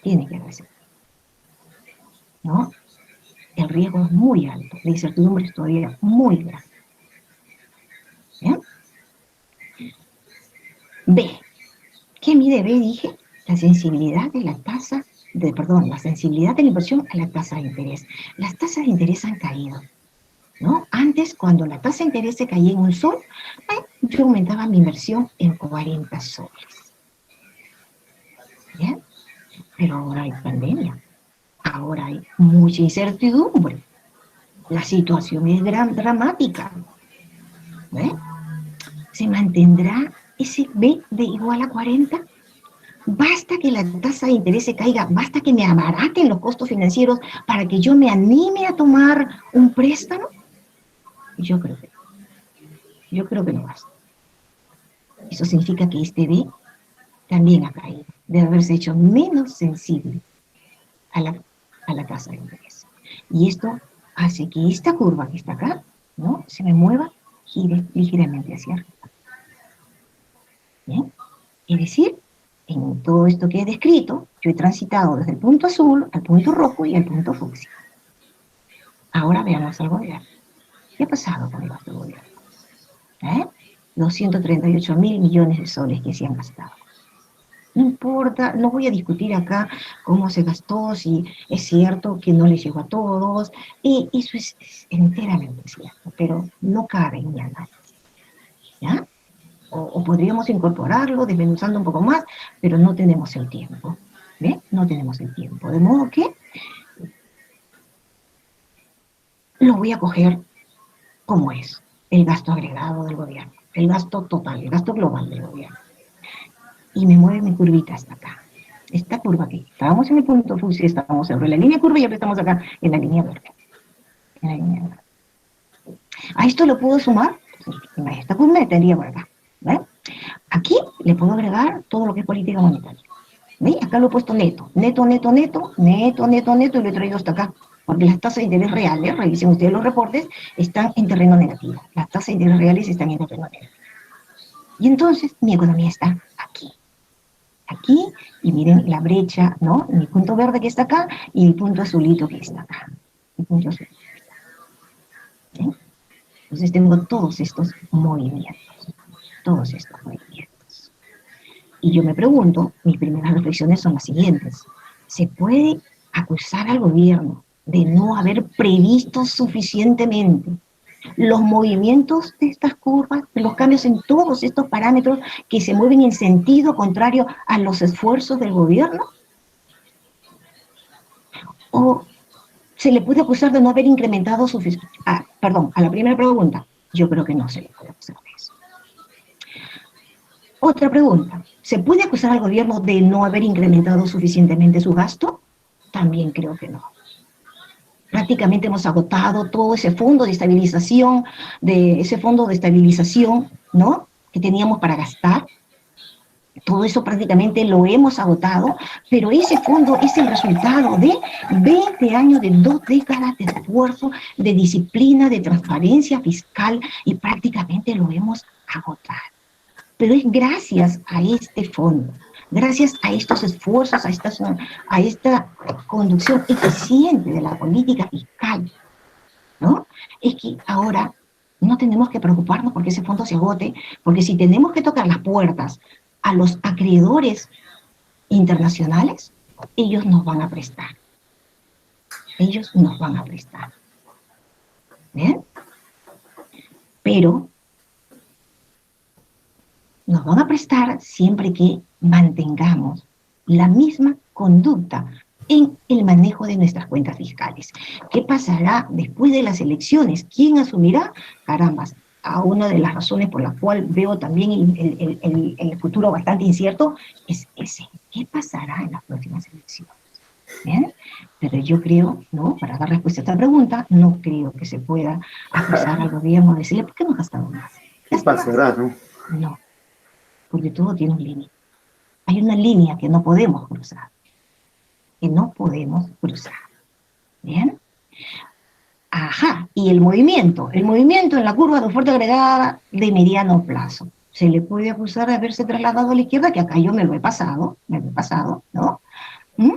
tiene que haberse, ¿no? El riesgo es muy alto, la incertidumbre es todavía muy grande. ¿Bien? B. ¿Qué mide B? Dije, la sensibilidad de la tasa, la sensibilidad de la inversión a la tasa de interés. Las tasas de interés han caído, ¿no? Antes, cuando la tasa de interés se caía en 1 sol, yo aumentaba mi inversión en 40 soles. ¿Bien? Pero ahora hay pandemia, ahora hay mucha incertidumbre. La situación es dramática. ¿Ve? ¿Se mantendrá ese B de igual a 40? Basta que la tasa de interés se caiga, basta que me abaraten los costos financieros para que yo me anime a tomar un préstamo. Yo creo que no basta. Eso significa que este B también ha caído, de haberse hecho menos sensible a la tasa de interés. Y esto hace que esta curva que está acá, ¿no?, se me mueva, gire ligeramente hacia arriba. ¿Bien? Es decir, en todo esto que he descrito, yo he transitado desde el punto azul al punto rojo y al punto fucsia. Ahora veamos al gobierno. ¿Qué ha pasado con el gasto del gobierno? 238.000 millones de soles que se han gastado. No importa, no voy a discutir acá cómo se gastó, si es cierto que no les llegó a todos, y eso es enteramente cierto, pero no cabe en mi análisis, ¿ya? O podríamos incorporarlo, desmenuzando un poco más, pero no tenemos el tiempo, ¿ve? No tenemos el tiempo, de modo que lo voy a coger como es, el gasto agregado del gobierno, el gasto total, el gasto global del gobierno. Y me mueve mi curvita hasta acá. Esta curva aquí. Estábamos en el punto fusi, estábamos sobre la línea curva y ahora estamos acá en la línea verde. En la línea verde. A esto lo puedo sumar, esta curva me tendría por acá. ¿Ve? Aquí le puedo agregar todo lo que es política monetaria. ¿Ve? Acá lo he puesto neto, neto, neto, neto, neto, neto, neto, y lo he traído hasta acá. Porque las tasas de interés reales, revisen ustedes los reportes, están en terreno negativo. Las tasas de interés reales están en terreno negativo. Y entonces mi economía está aquí. Aquí, y miren la brecha, ¿no? Mi punto verde que está acá y mi punto azulito que está acá. Mi punto azulito que está acá. ¿Sí? Entonces tengo todos estos movimientos. Todos estos movimientos. Y yo me pregunto, mis primeras reflexiones son las siguientes. ¿Se puede acusar al gobierno de no haber previsto suficientemente los movimientos de estas curvas, los cambios en todos estos parámetros que se mueven en sentido contrario a los esfuerzos del gobierno? ¿O se le puede acusar de no haber incrementado suficiente? Perdón, a la primera pregunta, yo creo que no se le puede acusar de eso. Otra pregunta, ¿se puede acusar al gobierno de no haber incrementado suficientemente su gasto? También creo que no. Prácticamente hemos agotado todo ese fondo de estabilización, ¿no? Que teníamos para gastar. Todo eso prácticamente lo hemos agotado, pero ese fondo es el resultado de 20 años, de 2 décadas de esfuerzo, de disciplina, de transparencia fiscal, y prácticamente lo hemos agotado. Pero es gracias a este fondo, gracias a estos esfuerzos, a esta conducción eficiente de la política fiscal, ¿no? Es que ahora no tenemos que preocuparnos porque ese fondo se agote, porque si tenemos que tocar las puertas a los acreedores internacionales, ellos nos van a prestar. Ellos nos van a prestar. ¿Bien? Pero nos van a prestar siempre que mantengamos la misma conducta en el manejo de nuestras cuentas fiscales. ¿Qué pasará después de las elecciones? ¿Quién asumirá? Carambas, a una de las razones por la cual veo también el futuro bastante incierto es ese. ¿Qué pasará en las próximas elecciones? ¿Bien? Pero yo creo, ¿no? Para dar respuesta a esta pregunta, no creo que se pueda acusar al gobierno de decirle, ¿por qué no has gastado más? ¿Qué pasará, no? No, porque todo tiene un límite. Hay una línea que no podemos cruzar. Que no podemos cruzar. ¿Bien? Ajá, y el movimiento en la curva de oferta agregada de mediano plazo. Se le puede acusar de haberse trasladado a la izquierda, que acá yo me lo he pasado, ¿no? ¿Mm?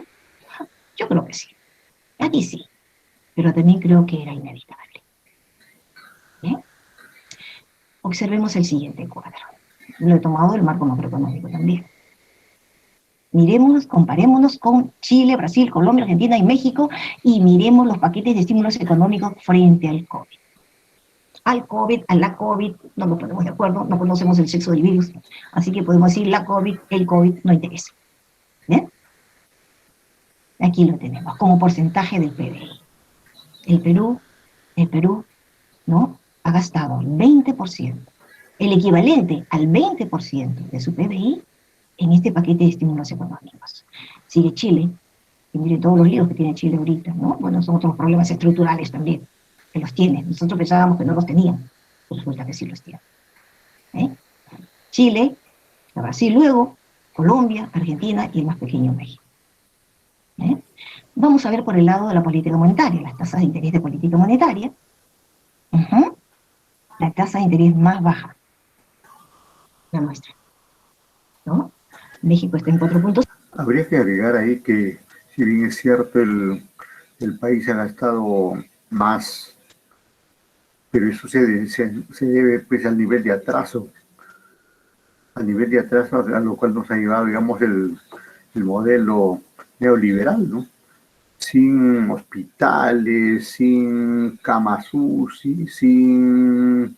Yo creo que sí. Aquí sí. Pero también creo que era inevitable. ¿Bien? Observemos el siguiente cuadro. Lo he tomado del marco macroeconómico también. Miremos, comparémonos con Chile, Brasil, Colombia, Argentina y México, y miremos los paquetes de estímulos económicos frente al COVID. Al COVID, a la COVID, no nos ponemos de acuerdo, no conocemos el sexo del virus, así que podemos decir la COVID, el COVID no interesa. ¿Bien? Aquí lo tenemos, como porcentaje del PBI. El Perú, ¿no? Ha gastado el 20%, el equivalente al 20% de su PBI en este paquete de estímulos económicos. Sigue Chile, y mire todos los líos que tiene Chile ahorita, ¿no? Bueno, son otros problemas estructurales también, que los tiene. Nosotros pensábamos que no los tenían, pues resulta que sí los tienen. Chile, Brasil luego, Colombia, Argentina y el más pequeño México. Vamos a ver por el lado de la política monetaria, las tasas de interés de política monetaria. La tasa de interés más baja, la nuestra, ¿no? México está en 4 puntos. Habría que agregar ahí que, si bien es cierto, el país ha gastado más, pero eso se debe pues al nivel de atraso a nivel de atraso, a lo cual nos ha llevado, digamos, el modelo neoliberal, ¿no? Sin hospitales, sin camas UCI, sin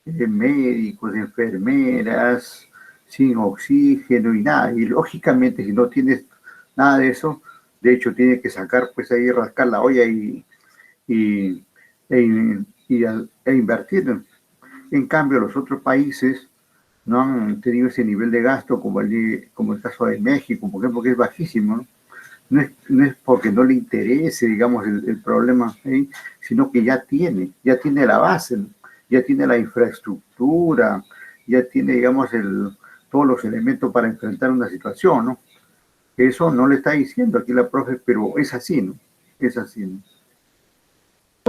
médicos, enfermeras, sin oxígeno y nada. Y lógicamente, si no tienes nada de eso, de hecho, tienes que sacar, pues ahí rascar la olla y, e invertir. En cambio, los otros países no han tenido ese nivel de gasto como el caso de México, por ejemplo, que es bajísimo, ¿no? No es porque no le interese, digamos, el problema, ¿sí? Sino que ya tiene la base, ¿no? Ya tiene la infraestructura, ya tiene, digamos, todos los elementos para enfrentar una situación, ¿no? Eso no le está diciendo aquí la profe, pero es así, ¿no? Es así, ¿no?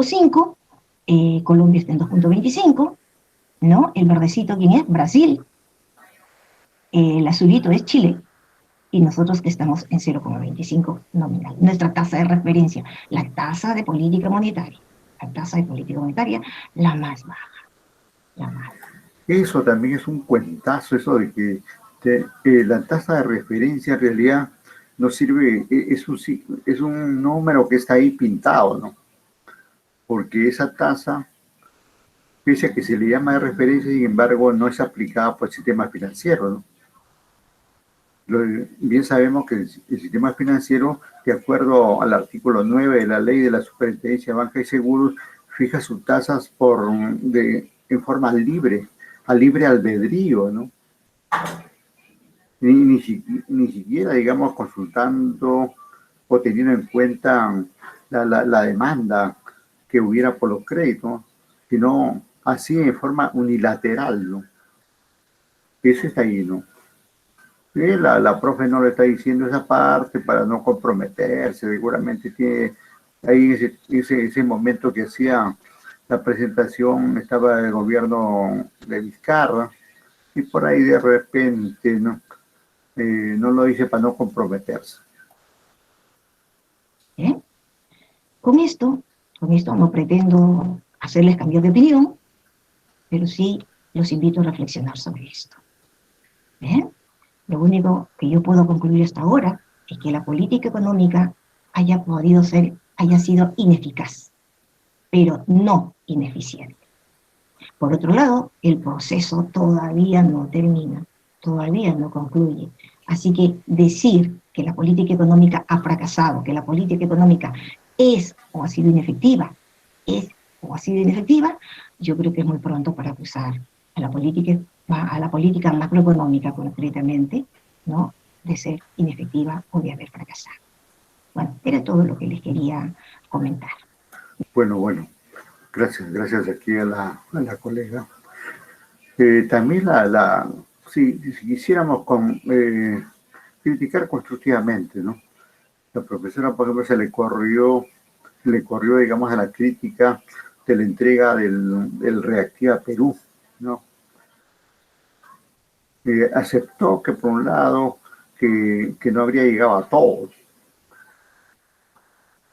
5, Colombia está en 2.25, ¿no? El verdecito, ¿quién es? Brasil. El azulito es Chile. Y nosotros que estamos en 0,25 nominal. Nuestra tasa de referencia, la tasa de política monetaria. La tasa de política monetaria, la más baja. La más baja. Eso también es un cuentazo, eso de que la tasa de referencia en realidad no sirve, es un número que está ahí pintado, ¿no? Porque esa tasa, pese a que se le llama de referencia, sin embargo, no es aplicada por el sistema financiero, ¿no? Bien sabemos que el sistema financiero, de acuerdo al artículo 9 de la Ley de la Superintendencia de Banca y Seguros, fija sus tasas en forma libre, a libre albedrío, ¿no? Ni siquiera, digamos, consultando o teniendo en cuenta la demanda que hubiera por los créditos, sino así en forma unilateral, ¿no? Eso está ahí, ¿no? Sí, la profe no le está diciendo esa parte para no comprometerse, seguramente tiene ahí ese momento que hacía la presentación, estaba el gobierno de Vizcarra, y por ahí de repente no lo dice para no comprometerse. ¿Eh? Con esto no pretendo hacerles cambiar de opinión, pero sí los invito a reflexionar sobre esto. ¿Eh? Lo único que yo puedo concluir hasta ahora es que la política económica haya sido ineficaz, pero no ineficiente. Por otro lado, el proceso todavía no termina, todavía no concluye. Así que decir que la política económica ha fracasado, que la política económica es o ha sido inefectiva, yo creo que es muy pronto para acusar a la política macroeconómica concretamente, ¿no?, de ser inefectiva o de haber fracasado. Bueno, era todo lo que les quería comentar. Bueno, gracias aquí a la colega. También si quisiéramos criticar constructivamente, ¿no? La profesora, por ejemplo, se le corrió, digamos, a la crítica de la entrega del Reactiva Perú, ¿no? Aceptó que por un lado que no habría llegado a todos,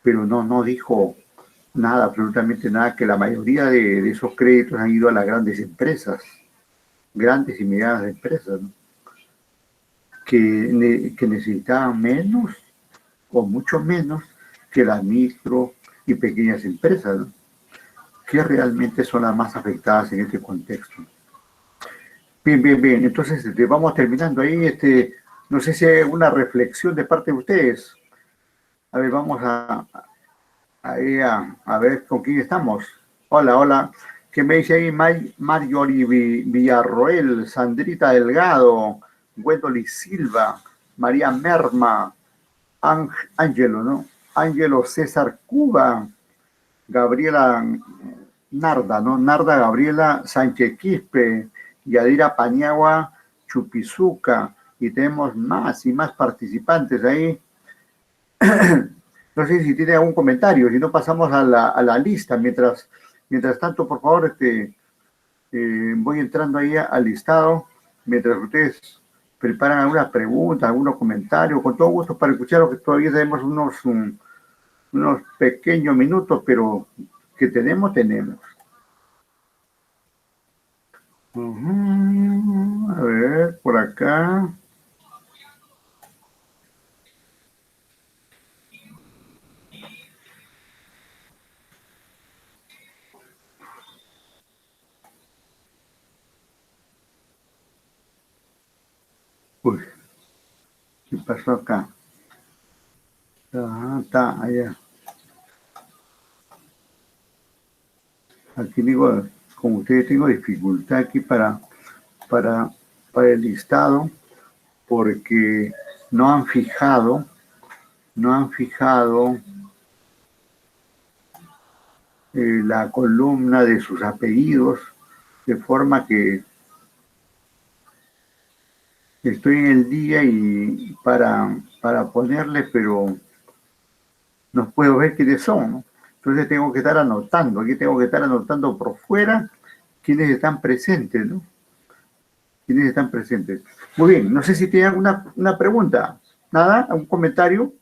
pero no dijo nada, absolutamente nada, que la mayoría de esos créditos han ido a las grandes empresas, grandes y medianas empresas, ¿no? que necesitaban menos o mucho menos que las micro y pequeñas empresas, ¿no?, que realmente son las más afectadas en este contexto. Bien. Entonces, vamos terminando ahí. No sé si hay alguna reflexión de parte de ustedes. A ver, vamos a ver con quién estamos. Hola. ¿Qué me dice ahí? Marjorie Villarroel, Sandrita Delgado, Gwendolyn Silva, María Merma, Ángelo, ¿no? Ángelo César Cuba, Gabriela Narda, ¿no? Narda Gabriela Sánchez Quispe, Yadira Paniagua Chupizuca, y tenemos más y más participantes ahí. No sé si tiene algún comentario, si no pasamos a la lista. Mientras tanto, por favor, voy entrando ahí al listado, mientras ustedes preparan alguna pregunta, algunos comentarios, con todo gusto para escuchar, lo que todavía tenemos unos pequeños minutos, pero que tenemos. A ver, por acá. Uy, ¿qué pasó acá? Ah, está allá. Aquí digo, como ustedes tengo dificultad aquí para, para el listado, porque no han fijado, no han fijado la columna de sus apellidos, de forma que estoy en el día y para ponerle, pero no puedo ver quiénes son, ¿no? Entonces tengo que estar anotando, aquí tengo que estar anotando por fuera quiénes están presentes, ¿no? Quiénes están presentes. Muy bien, no sé si tienen una pregunta. ¿Nada? ¿Algún comentario?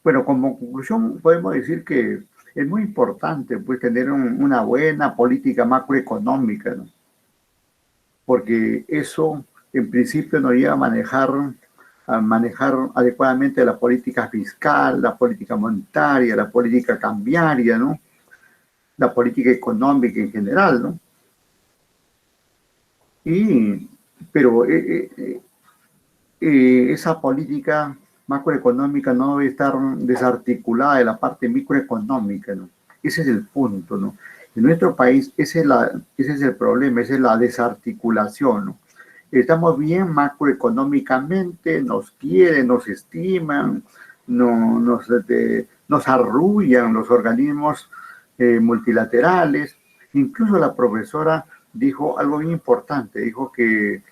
Bueno, como conclusión podemos decir que es muy importante pues tener una buena política macroeconómica, ¿no? Porque eso en principio nos lleva a manejar adecuadamente la política fiscal, la política monetaria, la política cambiaria, ¿no? La política económica en general, ¿no? Y, pero esa política macroeconómica no debe estar desarticulada de la parte microeconómica, ¿no? Ese es el punto, ¿no? En nuestro país ese es el problema, esa es la desarticulación, ¿no? Estamos bien macroeconómicamente, nos quieren, nos estiman, no, nos arrullan los organismos multilaterales. Incluso la profesora dijo algo bien importante, dijo que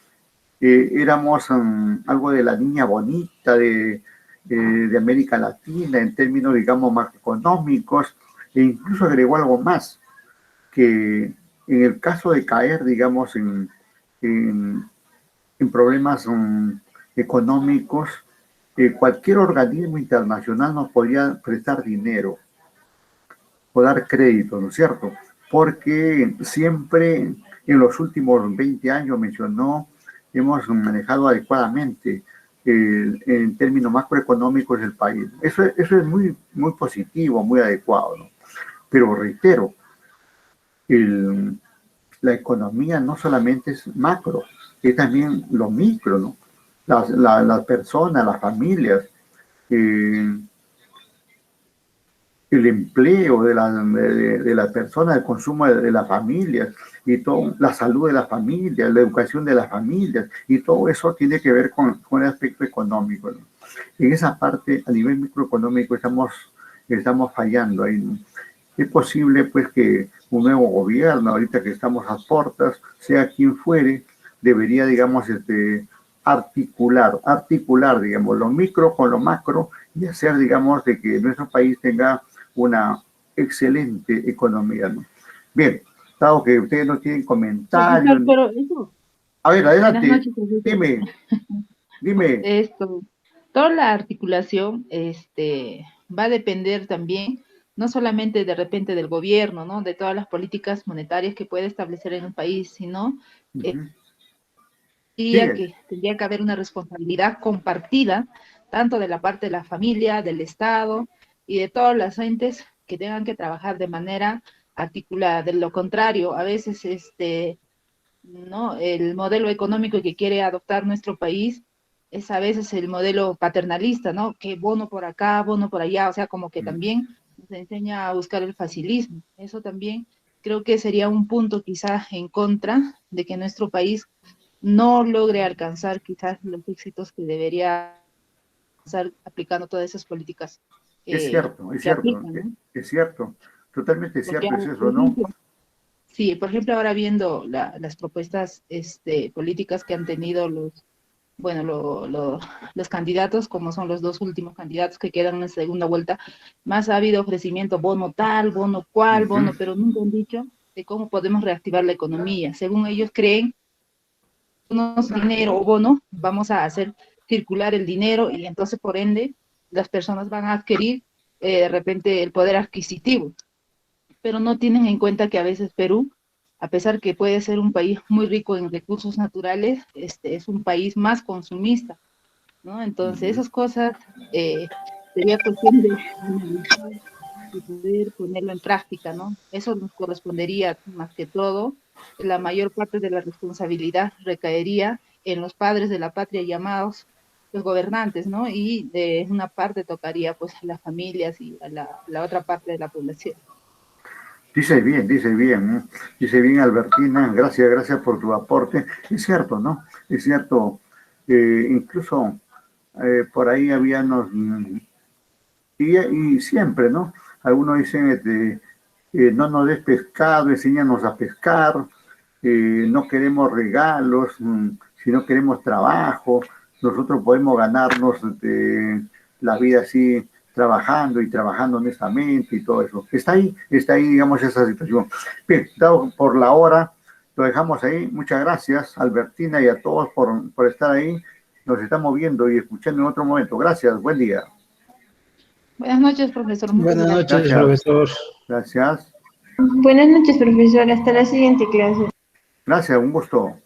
éramos algo de la niña bonita de América Latina en términos, digamos, macroeconómicos, e incluso agregó algo más, que en el caso de caer, digamos, en, en problemas económicos, cualquier organismo internacional nos podría prestar dinero o dar crédito, ¿no es cierto? Porque siempre en los últimos 20 años mencionó, hemos manejado adecuadamente en términos macroeconómicos el país. Eso es muy, muy positivo, muy adecuado, ¿no? Pero reitero, el, la economía no solamente es macro, es también lo micro, ¿no? Las personas, las familias, eh, el empleo de la persona, el consumo de las familias y todo, la salud de las familias, la educación de las familias y todo eso tiene que ver con el aspecto económico, ¿no? En esa parte, a nivel microeconómico, estamos fallando ahí, ¿no? Es posible pues que un nuevo gobierno, ahorita que estamos a puertas, sea quien fuere, debería, digamos, articular, digamos, lo micro con lo macro y hacer, digamos, de que nuestro país tenga una excelente economía, ¿no? Bien, dado que ustedes no tienen comentarios. Profesor, pero eso, A ver, buenas adelante, noches, profesor. dime. Esto, toda la articulación, va a depender también, no solamente de repente del gobierno, ¿no? De todas las políticas monetarias que puede establecer en un país, sino Ujú. Sigue. tendría que haber una responsabilidad compartida, tanto de la parte de la familia, del Estado y de todos los entes que tengan que trabajar de manera articulada. De lo contrario, a veces ¿no? El modelo económico que quiere adoptar nuestro país es a veces el modelo paternalista, ¿no? Que bono por acá, bono por allá, o sea, como que también nos enseña a buscar el facilismo. Eso también creo que sería un punto quizás en contra de que nuestro país no logre alcanzar quizás los éxitos que debería estar aplicando todas esas políticas Es cierto, es que cierto, aplican, ¿no? es cierto, totalmente Porque, cierto es por eso, ¿no? ejemplo, sí, por ejemplo, ahora viendo las propuestas políticas que han tenido bueno, los candidatos, como son los dos últimos candidatos que quedan en la segunda vuelta, más ha habido ofrecimiento bono tal, bono cual, Ujú. bono, pero nunca han dicho de cómo podemos reactivar la economía. Según ellos creen, dinero o bono, vamos a hacer circular el dinero y entonces, por ende, las personas van a adquirir de repente el poder adquisitivo, pero no tienen en cuenta que a veces Perú a pesar que puede ser un país muy rico en recursos naturales, es un país más consumista, ¿no? Entonces, esas cosas sería cuestión de analizar y poder ponerlo en práctica, ¿no? Eso nos correspondería más que todo, la mayor parte de la responsabilidad recaería en los padres de la patria llamados los gobernantes, ¿no? Y de una parte tocaría pues a las familias y a la otra parte de la población. Dice bien Albertina, gracias por tu aporte. Es cierto, ¿no? Es cierto, incluso por ahí habíamos, y siempre, ¿no? Algunos dicen, no nos des pescado, enséñanos a pescar, no queremos regalos, sino queremos trabajo, nosotros podemos ganarnos la vida así, trabajando y trabajando honestamente y todo eso. Está ahí, digamos, esa situación. Bien, dado por la hora, lo dejamos ahí. Muchas gracias, Albertina, y a todos por estar ahí. Nos estamos viendo y escuchando en otro momento. Gracias, buen día. Buenas noches, profesor. Muchas Buenas gracias. noches, profesor. Gracias. Buenas noches, profesor. Hasta la siguiente clase. Gracias, un gusto.